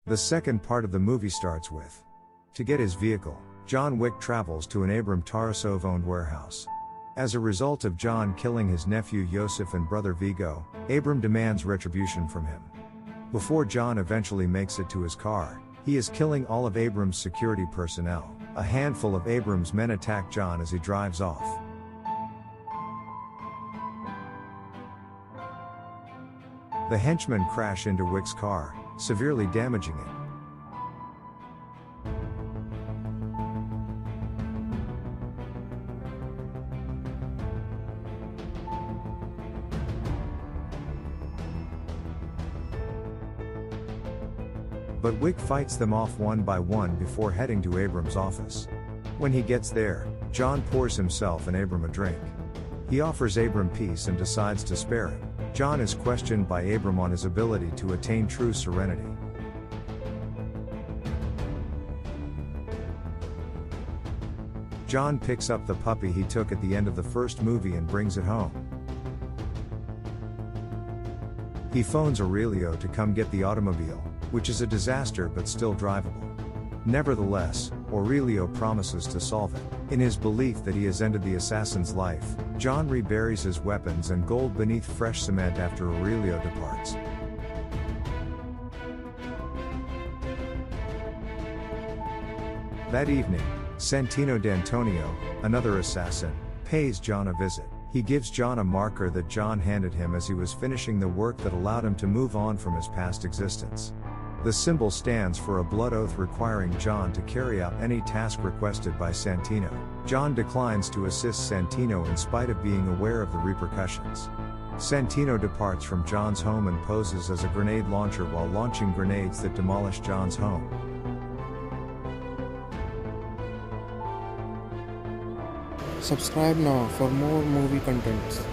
The second part of the movie starts with. To get his vehicle, John Wick travels to an Abram Tarasov-owned warehouse. As a result of John killing his nephew Yosef and brother Vigo, Abram demands retribution from him. Before John eventually makes it to his car, he is killing all of Abram's security personnel. A handful of Abram's men attack John as he drives off. The henchmen crash into Wick's car, severely damaging it. But Wick fights them off one by one before heading to Abram's office. When he gets there, John pours himself and Abram a drink. He offers Abram peace and decides to spare him. John is questioned by Abram on his ability to attain true serenity. John picks up the puppy he took at the end of the first movie and brings it home. He phones Aurelio to come get the automobile, which is a disaster but still drivable. Nevertheless, Aurelio promises to solve it. In his belief that he has ended the assassin's life, John reburies his weapons and gold beneath fresh cement after Aurelio departs. That evening, Santino D'Antonio, another assassin, pays John a visit. He gives John a marker that John handed him as he was finishing the work that allowed him to move on from his past existence. The symbol stands for a blood oath requiring John to carry out any task requested by Santino. John declines to assist Santino in spite of being aware of the repercussions. Santino departs from John's home and poses as a grenade launcher while launching grenades that demolish John's home. Subscribe now for more movie contents.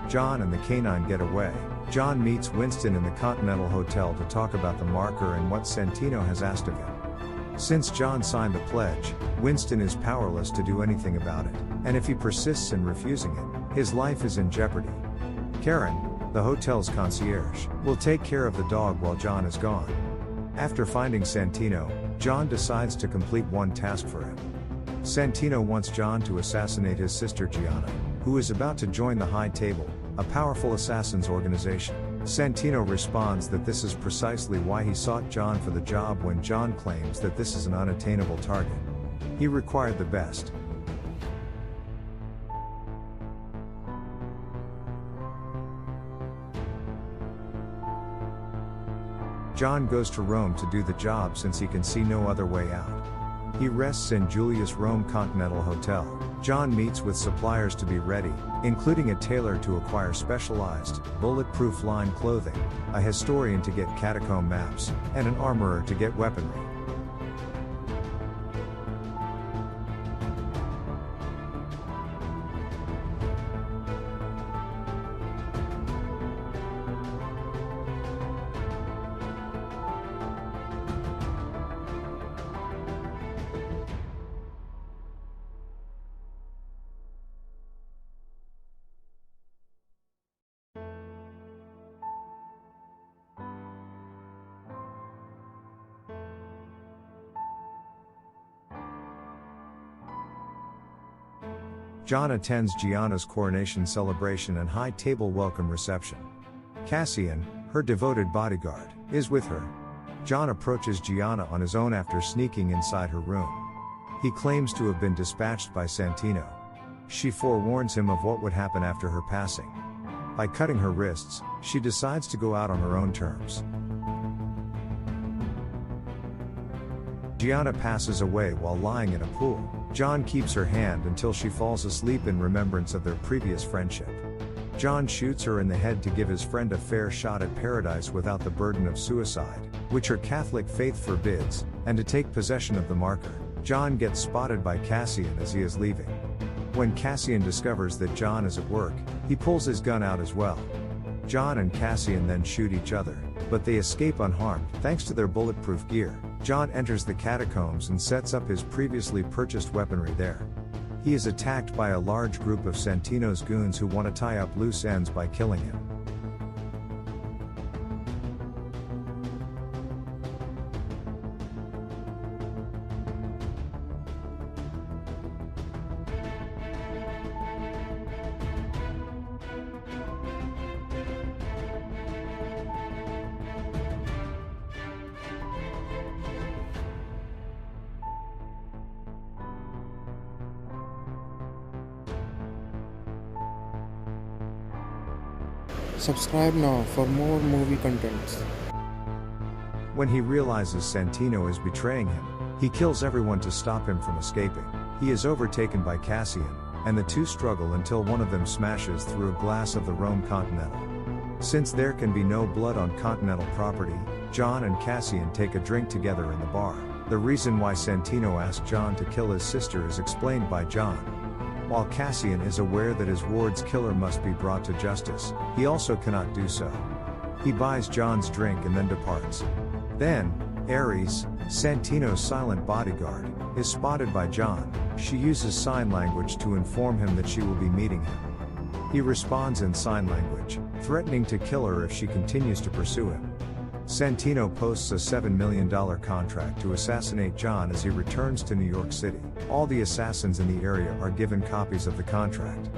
John and the canine get away. John meets Winston in the Continental Hotel to talk about the marker and what Santino has asked of him. Since John signed the pledge, Winston is powerless to do anything about it, and if he persists in refusing it, his life is in jeopardy. Karen, the hotel's concierge, will take care of the dog while John is gone. After finding Santino, John decides to complete one task for him. Santino wants John to assassinate his sister Gianna, who is about to join the High Table, a powerful assassins organization. Santino responds that this is precisely why he sought John for the job when John claims that this is an unattainable target. He required the best. John goes to Rome to do the job since he can see no other way out. He rests in Julius Rome Continental Hotel. John meets with suppliers to be ready, including a tailor to acquire specialized, bulletproof line clothing, a historian to get catacomb maps, and an armorer to get weaponry. John attends Gianna's coronation celebration and high table welcome reception. Cassian, her devoted bodyguard, is with her. John approaches Gianna on his own after sneaking inside her room. He claims to have been dispatched by Santino. She forewarns him of what would happen after her passing. By cutting her wrists, she decides to go out on her own terms. Gianna passes away while lying in a pool. John keeps her hand until she falls asleep in remembrance of their previous friendship. John shoots her in the head to give his friend a fair shot at paradise without the burden of suicide, which her Catholic faith forbids, and to take possession of the marker. John gets spotted by Cassian as he is leaving. When Cassian discovers that John is at work, he pulls his gun out as well. John and Cassian then shoot each other, but they escape unharmed thanks to their bulletproof gear. John enters the catacombs and sets up his previously purchased weaponry there. He is attacked by a large group of Santino's goons who want to tie up loose ends by killing him. Subscribe now for more movie contents. When he realizes Santino is betraying him, he kills everyone to stop him from escaping. He is overtaken by Cassian, and the two struggle until one of them smashes through a glass of the Rome Continental. Since there can be no blood on Continental property, John and Cassian take a drink together in the bar. The reason why Santino asked John to kill his sister is explained by John. While Cassian is aware that his ward's killer must be brought to justice, he also cannot do so. He buys John's drink and then departs. Then, Ares, Santino's silent bodyguard, is spotted by John. She uses sign language to inform him that she will be meeting him. He responds in sign language, threatening to kill her if she continues to pursue him. Santino posts a $7 million contract to assassinate John as he returns to New York City. All the assassins in the area are given copies of the contract.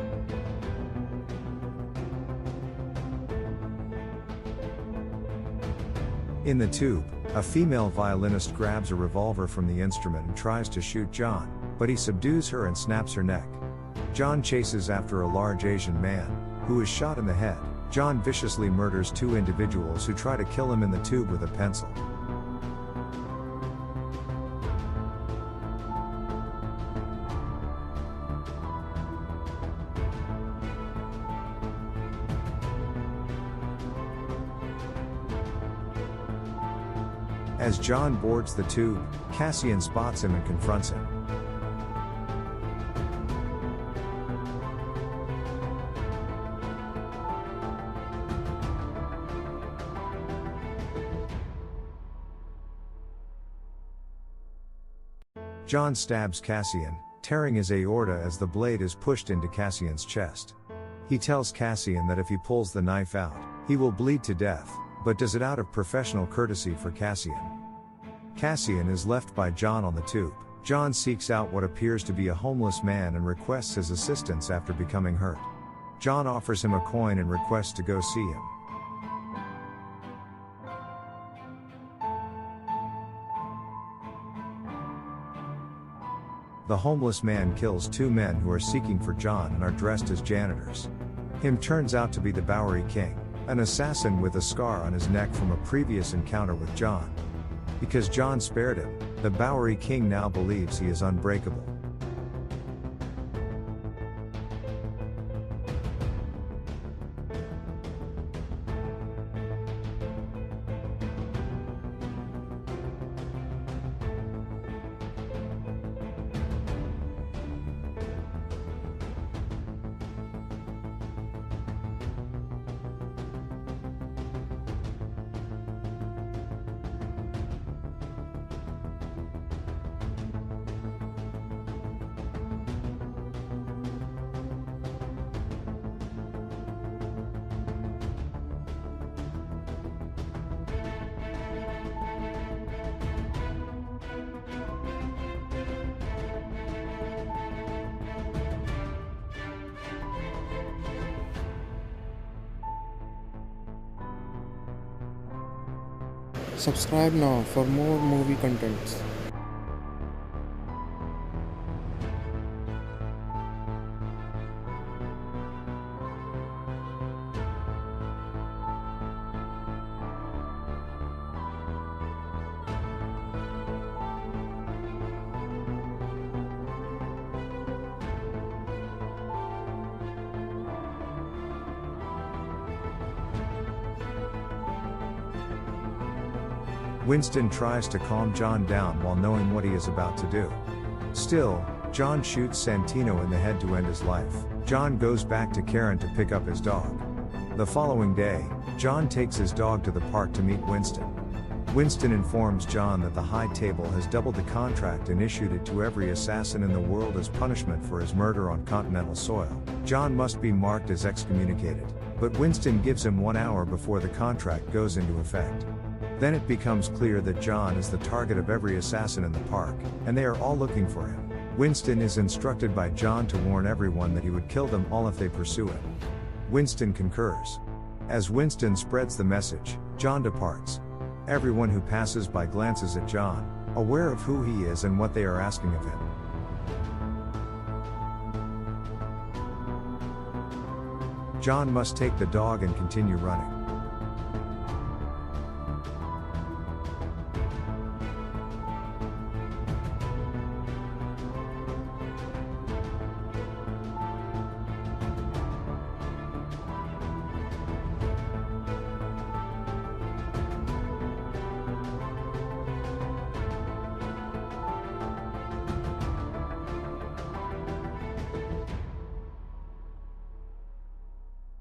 In the tube, a female violinist grabs a revolver from the instrument and tries to shoot John, but he subdues her and snaps her neck. John chases after a large Asian man, who is shot in the head. John viciously murders two individuals who try to kill him in the tube with a pencil. As John boards the tube, Cassian spots him and confronts him. John stabs Cassian, tearing his aorta as the blade is pushed into Cassian's chest. He tells Cassian that if he pulls the knife out, he will bleed to death, but does it out of professional courtesy for Cassian. Cassian is left by John on the tube. John seeks out what appears to be a homeless man and requests his assistance after becoming hurt. John offers him a coin and requests to go see him. The homeless man kills two men who are seeking for John and are dressed as janitors. Him turns out to be the Bowery King, an assassin with a scar on his neck from a previous encounter with John. Because John spared him, the Bowery King now believes he is unbreakable. Subscribe now for more movie contents. Winston tries to calm John down while knowing what he is about to do. Still, John shoots Santino in the head to end his life. John goes back to Karen to pick up his dog. The following day, John takes his dog to the park to meet Winston. Winston informs John that the High Table has doubled the contract and issued it to every assassin in the world as punishment for his murder on continental soil. John must be marked as excommunicated, but Winston gives him 1 hour before the contract goes into effect. Then it becomes clear that John is the target of every assassin in the park, and they are all looking for him. Winston is instructed by John to warn everyone that he would kill them all if they pursue him. Winston concurs. As Winston spreads the message, John departs. Everyone who passes by glances at John, aware of who he is and what they are asking of him. John must take the dog and continue running.